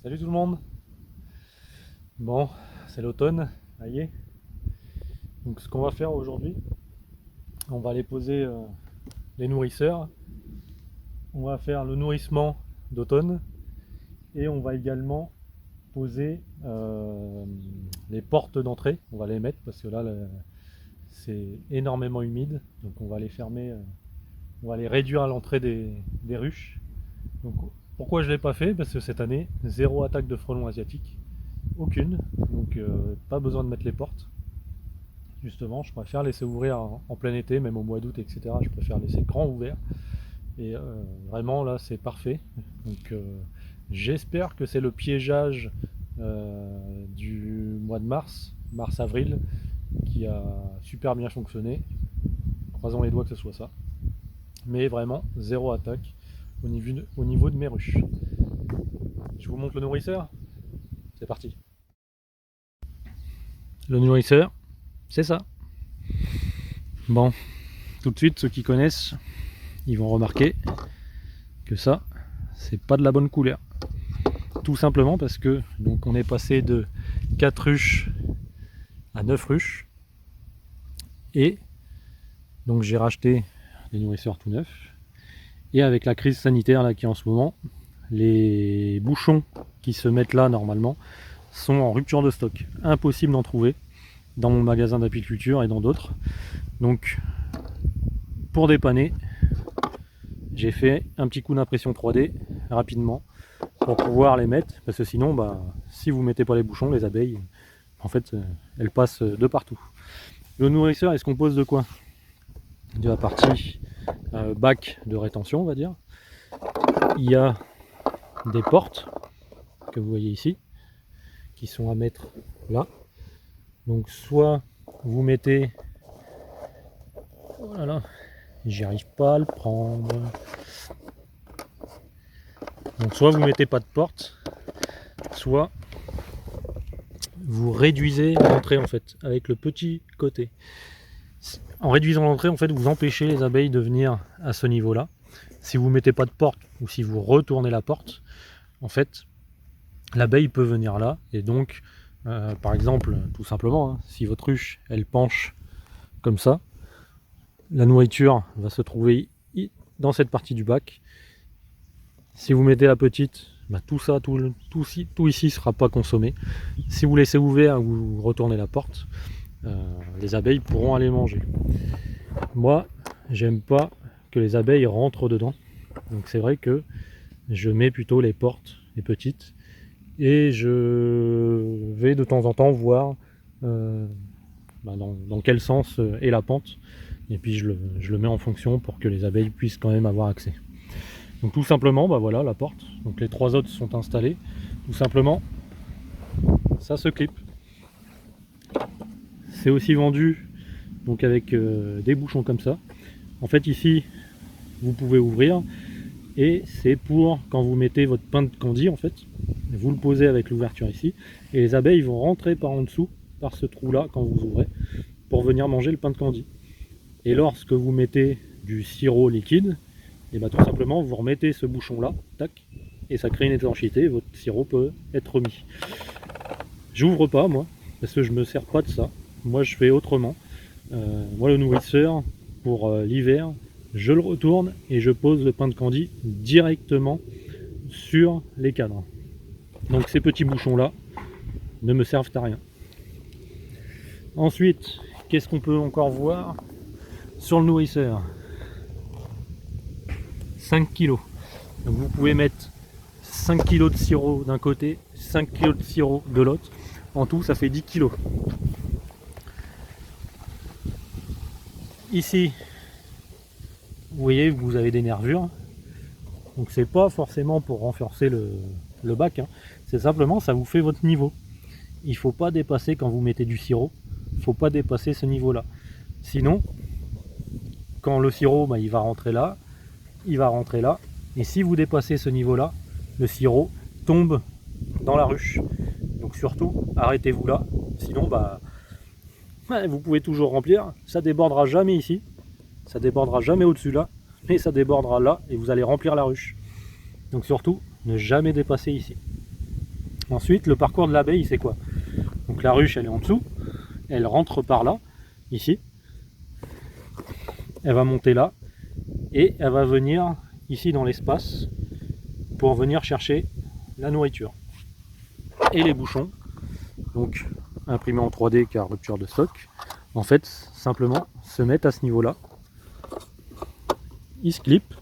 Salut tout le monde. Bon, c'est l'automne, ça y est. Donc ce qu'on va faire aujourd'hui, on va aller poser les nourrisseurs. On va faire le nourrissement d'automne et on va également poser les portes d'entrée. On va les mettre parce que là c'est énormément humide, donc on va les fermer, on va les réduire à l'entrée des ruches. Donc pourquoi je ne l'ai pas fait? Parce que cette année, zéro attaque de frelons asiatiques. Aucune, donc pas besoin de mettre les portes. Justement, je préfère laisser ouvrir en plein été, même au mois d'août, etc. Je préfère laisser grand ouvert. Et vraiment là, c'est parfait. Donc j'espère que c'est le piégeage du mois de mars-avril, qui a super bien fonctionné. Croisons les doigts que ce soit ça. Mais vraiment, zéro attaque au niveau de mes ruches. Je vous montre le nourrisseur. C'est parti. Le nourrisseur, c'est ça. Bon, tout de suite, ceux qui connaissent, ils vont remarquer que ça, c'est pas de la bonne couleur. Tout simplement parce que donc on est passé de 4 ruches à 9 ruches. Et donc j'ai racheté des nourrisseurs tout neufs. Et avec la crise sanitaire là qui est en ce moment, les bouchons qui se mettent là normalement sont en rupture de stock. Impossible d'en trouver dans mon magasin d'apiculture et dans d'autres. Donc pour dépanner, j'ai fait un petit coup d'impression 3D rapidement pour pouvoir les mettre, parce que sinon si vous mettez pas les bouchons, les abeilles en fait elles passent de partout. Le nourrisseur est-ce qu'on pose de quoi? De la partie bac de rétention, on va dire. Il y a des portes que vous voyez ici qui sont à mettre là. Donc soit vous mettez, oh là là, j'y arrive pas à le prendre. Donc soit vous mettez pas de porte, soit vous réduisez l'entrée en fait avec le petit côté. En réduisant l'entrée, en fait, vous empêchez les abeilles de venir à ce niveau-là. Si vous mettez pas de porte ou si vous retournez la porte, en fait, l'abeille peut venir là. Et donc, par exemple, tout simplement, hein, si votre ruche, elle penche comme ça, la nourriture va se trouver dans cette partie du bac. Si vous mettez la petite, tout ça, tout ici sera pas consommé. Si vous laissez ouvert ou vous retournez la porte, les abeilles pourront aller manger. Moi, j'aime pas que les abeilles rentrent dedans. Donc c'est vrai que je mets plutôt les portes, les petites, et je vais de temps en temps voir dans quel sens est la pente. Et puis je le mets en fonction pour que les abeilles puissent quand même avoir accès. Donc tout simplement, voilà la porte. Donc les trois autres sont installés. Tout simplement, ça se clip. C'est aussi vendu donc avec des bouchons comme ça. En fait ici, vous pouvez ouvrir et c'est pour quand vous mettez votre pain de candy en fait. Vous le posez avec l'ouverture ici et les abeilles vont rentrer par en dessous, par ce trou là quand vous ouvrez, pour venir manger le pain de candy. Et lorsque vous mettez du sirop liquide, et tout simplement vous remettez ce bouchon là, tac, et ça crée une étanchéité, votre sirop peut être remis. J'ouvre pas moi, parce que je me sers pas de ça. Moi je fais autrement. Moi le nourrisseur, pour l'hiver, je le retourne et je pose le pain de candy directement sur les cadres. Donc ces petits bouchons là ne me servent à rien. Ensuite, qu'est-ce qu'on peut encore voir sur le nourrisseur? 5 kg. Donc vous pouvez mettre 5 kg de sirop d'un côté, 5 kg de sirop de l'autre. En tout, ça fait 10 kg. Ici, vous voyez, vous avez des nervures. Donc c'est pas forcément pour renforcer le bac, hein. C'est simplement, ça vous fait votre niveau. Il faut pas dépasser, quand vous mettez du sirop, il faut pas dépasser ce niveau-là. Sinon, quand le sirop, il va rentrer là, il va rentrer là. Et si vous dépassez ce niveau-là, le sirop tombe dans la ruche. Donc surtout, arrêtez-vous là. Sinon, vous pouvez toujours remplir. Ça débordera jamais ici. Ça débordera jamais au-dessus là. Mais ça débordera là et vous allez remplir la ruche. Donc surtout, ne jamais dépasser ici. Ensuite, le parcours de l'abeille, c'est quoi? Donc la ruche, elle est en dessous, elle rentre par là, ici, elle va monter là, et elle va venir ici dans l'espace pour venir chercher la nourriture et les bouchons, donc imprimés en 3D car rupture de stock, en fait simplement se mettent à ce niveau là, ils se clippent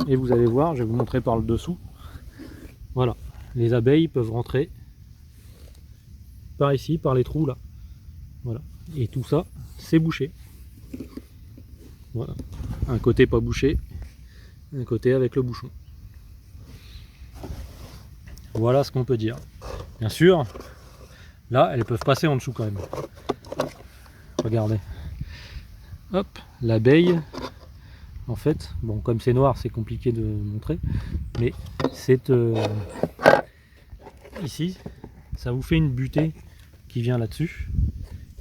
et vous allez voir, je vais vous montrer par le dessous, voilà, les abeilles peuvent rentrer par ici, par les trous là, voilà, et tout ça c'est bouché, voilà, un côté pas bouché, un côté avec le bouchon. Voilà ce qu'on peut dire. Bien sûr, là, elles peuvent passer en dessous quand même. Regardez. Hop, l'abeille, en fait, bon, comme c'est noir, c'est compliqué de montrer, mais c'est ici, ça vous fait une butée qui vient là-dessus,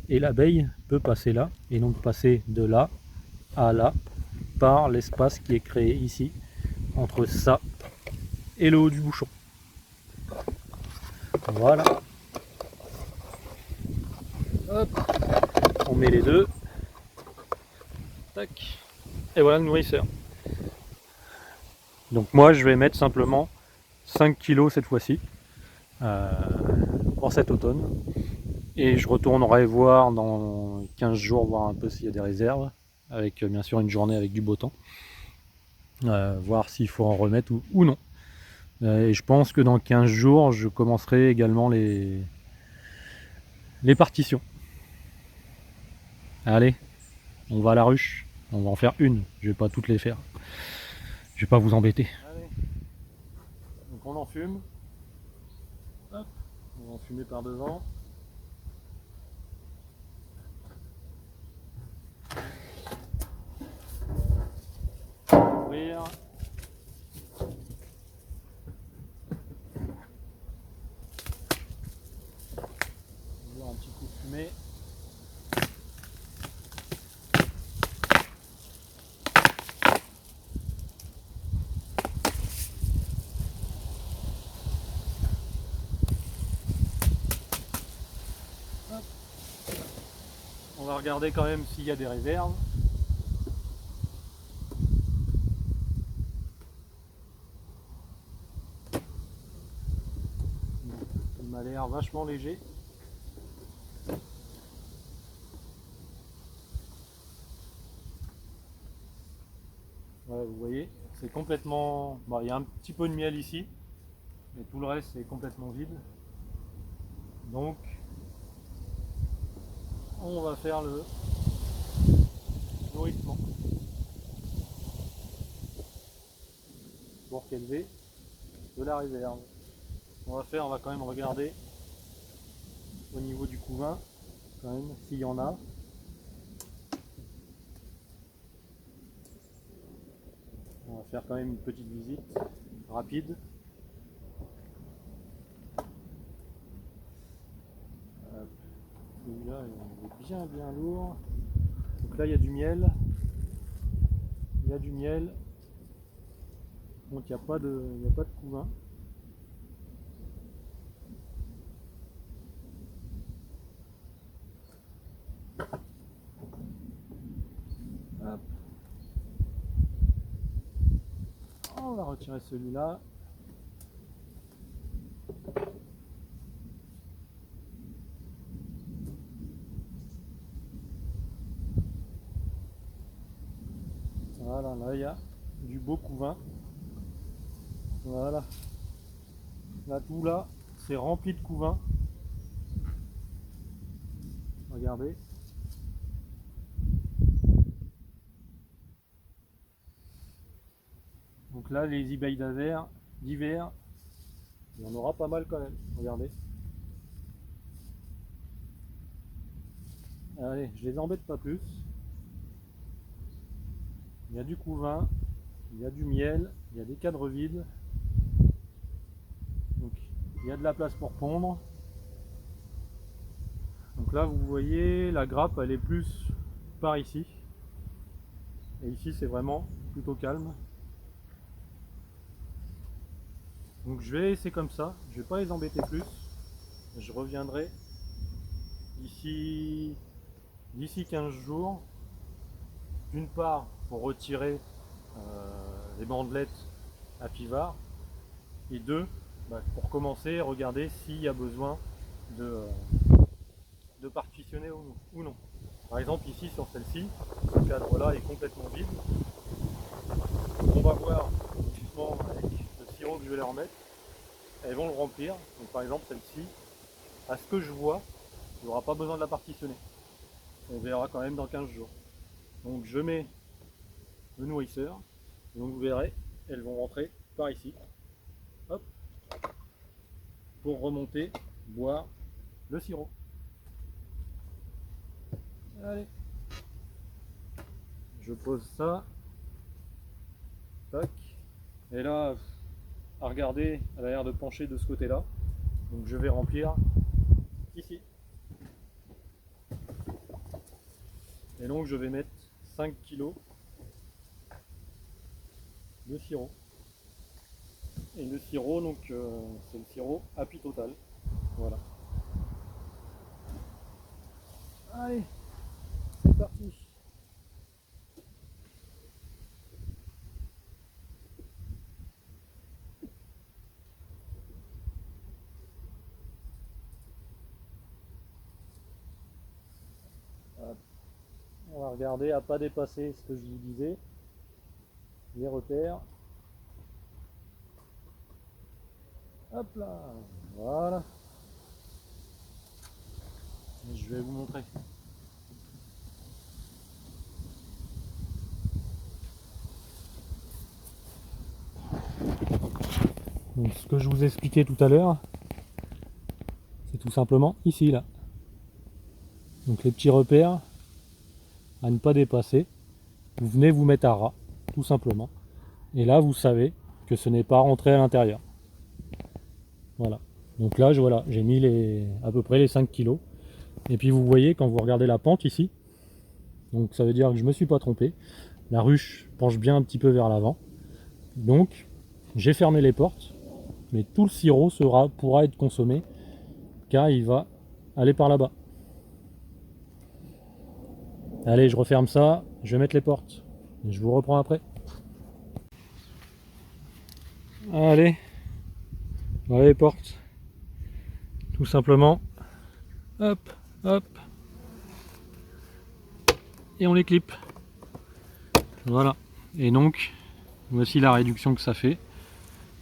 et l'abeille peut passer là, et donc passer de là à là, par l'espace qui est créé ici, entre ça et le haut du bouchon. Voilà. Hop, on met les deux. Tac. Et voilà le nourrisseur. Donc moi je vais mettre simplement 5 kg cette fois-ci pour cet automne. Et je retournerai voir dans 15 jours, voir un peu s'il y a des réserves, avec bien sûr une journée avec du beau temps. Voir s'il faut en remettre ou non. Et je pense que dans 15 jours, je commencerai également les partitions. Allez, on va à la ruche. On va en faire une. Je vais pas toutes les faire. Je vais pas vous embêter. Allez. Donc on en fume. Hop. On va en fumer par devant. Ouvrir. Un petit coup de fumée. Hop. On va regarder quand même s'il y a des réserves. Il m'a l'air vachement léger. Ouais, vous voyez, c'est complètement... Bon, il y a un petit peu de miel ici, mais tout le reste c'est complètement vide. Donc, on va faire le nourrissement pour qu'élever de la réserve. On va quand même regarder au niveau du couvain, quand même, s'il y en a. On va faire quand même une petite visite rapide. Celui-là il est bien lourd. Donc là il y a du miel. Il y a du miel. Donc il n'y a pas de couvain. Hop. On va retirer celui-là. Voilà, là il y a du beau couvain. Voilà. Là tout là, c'est rempli de couvain. Regardez. Donc là, les abeilles d'hiver, il y en aura pas mal quand même. Regardez. Allez, je les embête pas plus. Il y a du couvain, il y a du miel, il y a des cadres vides. Donc il y a de la place pour pondre. Donc là vous voyez la grappe elle est plus par ici. Et ici c'est vraiment plutôt calme. Donc je vais laisser comme ça, je vais pas les embêter plus. Je reviendrai d'ici 15 jours, d'une part pour retirer les bandelettes à pivard, et deux, pour commencer, regarder s'il y a besoin de partitionner ou non. Par exemple ici sur celle-ci, ce cadre-là est complètement vide. On va voir justement avec le sirop que je vais leur mettre, elles vont le remplir. Donc par exemple celle-ci, à ce que je vois, il n'y aura pas besoin de la partitionner. On verra quand même dans 15 jours. Donc je mets le nourrisseur, et donc vous verrez, elles vont rentrer par ici. Hop, pour remonter, boire le sirop. Allez, je pose ça, tac, et là, à regarder, elle a l'air de pencher de ce côté-là, donc je vais remplir ici. Et donc je vais mettre 5 kg de sirop. Et le sirop, donc c'est le sirop Happy Total. Voilà. Allez, c'est parti. On va regarder à pas dépasser ce que je vous disais, les repères. Hop là, voilà. Et je vais vous montrer. Donc ce que je vous expliquais tout à l'heure, c'est tout simplement ici là. Donc les petits repères à ne pas dépasser. Vous venez vous mettre à ras, tout simplement. Et là vous savez que ce n'est pas rentré à l'intérieur. Voilà. Donc là voilà, j'ai mis à peu près les 5 kg. Et puis vous voyez quand vous regardez la pente ici, donc ça veut dire que je me suis pas trompé. La ruche penche bien un petit peu vers l'avant. Donc j'ai fermé les portes, mais tout le sirop pourra être consommé car il va aller par là-bas. Allez, je referme ça, je vais mettre les portes. Je vous reprends après. Allez, voilà les portes. Tout simplement. Hop, hop. Et on les clip. Voilà. Et donc, voici la réduction que ça fait.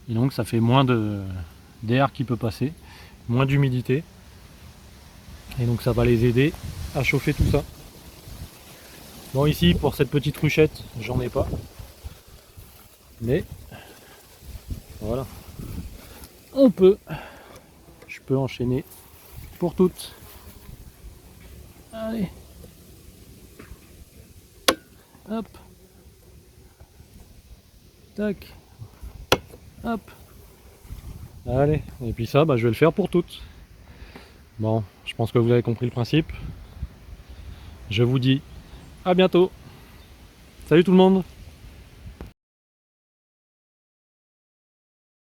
Et donc ça fait moins d'air qui peut passer, moins d'humidité. Et donc ça va les aider à chauffer tout ça. Bon, ici pour cette petite ruchette, j'en ai pas. Mais voilà. Je peux enchaîner pour toutes. Allez. Hop. Tac. Hop. Allez. Et puis ça, je vais le faire pour toutes. Bon, je pense que vous avez compris le principe. Je vous dis à bientôt. Salut tout le monde.